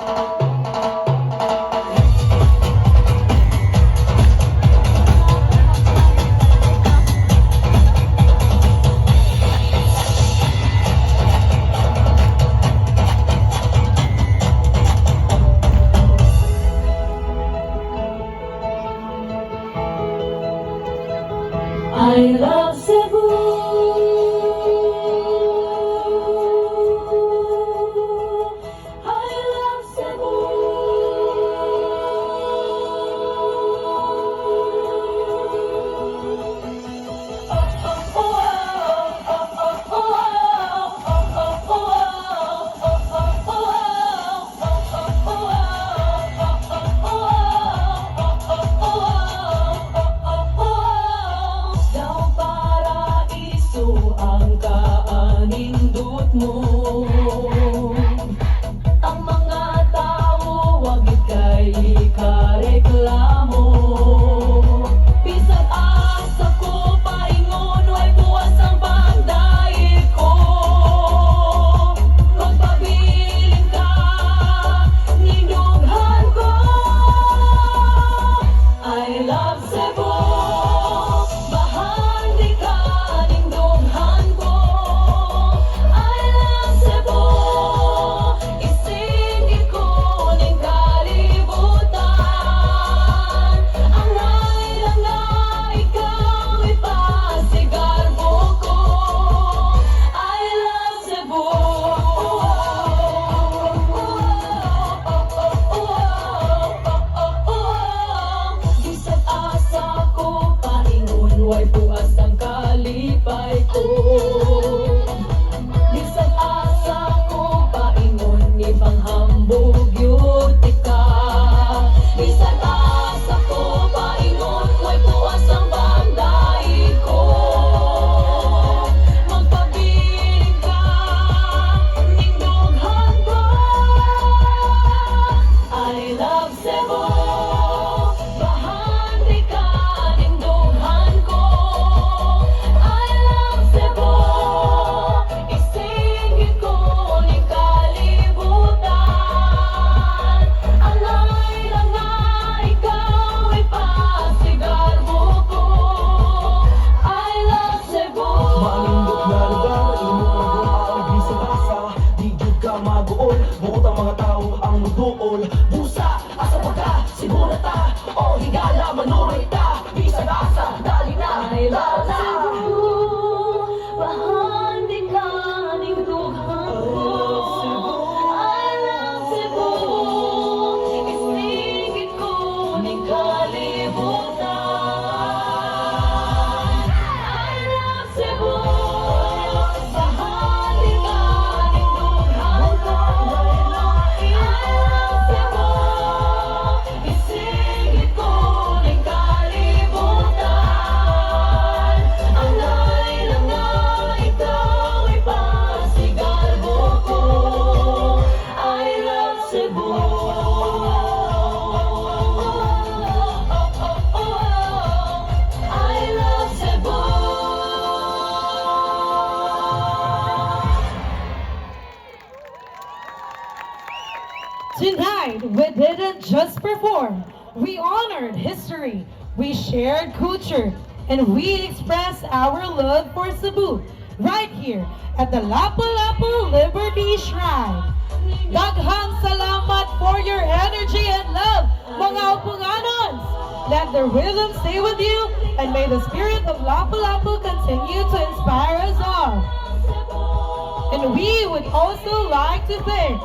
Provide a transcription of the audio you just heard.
I love Cebu. I love Cebu. Ang kaanindot mo, ang mga tao wag kay ikareklamo. Bisag asa ko paingon, way buwas ang pagdaig ko. Magpabiling ka, ninughan ko. I love Cebu. Way buas ang kalipay ko. Bisag asa ko paingon ni panghambog yuti ka. Bisag asa ko paingon way buas ang bagdaig ko. Magpabiling ka, nindughan ko. I love Cebu. Bukod ang mga tao ang muduol. Busa, asa pagka, sigura ta. O higala, manuray ta. Bisag asa, dali na, I love na. Cebu. Bahandi ka, nindughan ko. I love Cebu. Isingit ko ning kalibutan. I love Cebu. Bahandi ka, nindughan ko. Tonight, we didn't just perform. We honored history, we shared culture, and we expressed our love for Cebu right here at the Lapu-Lapu Liberty Shrine. Daghang salamat for your energy and love, mga upunganons. Let the rhythm stay with you, and may the spirit of Lapu-Lapu continue to inspire us all. And we would also like to thank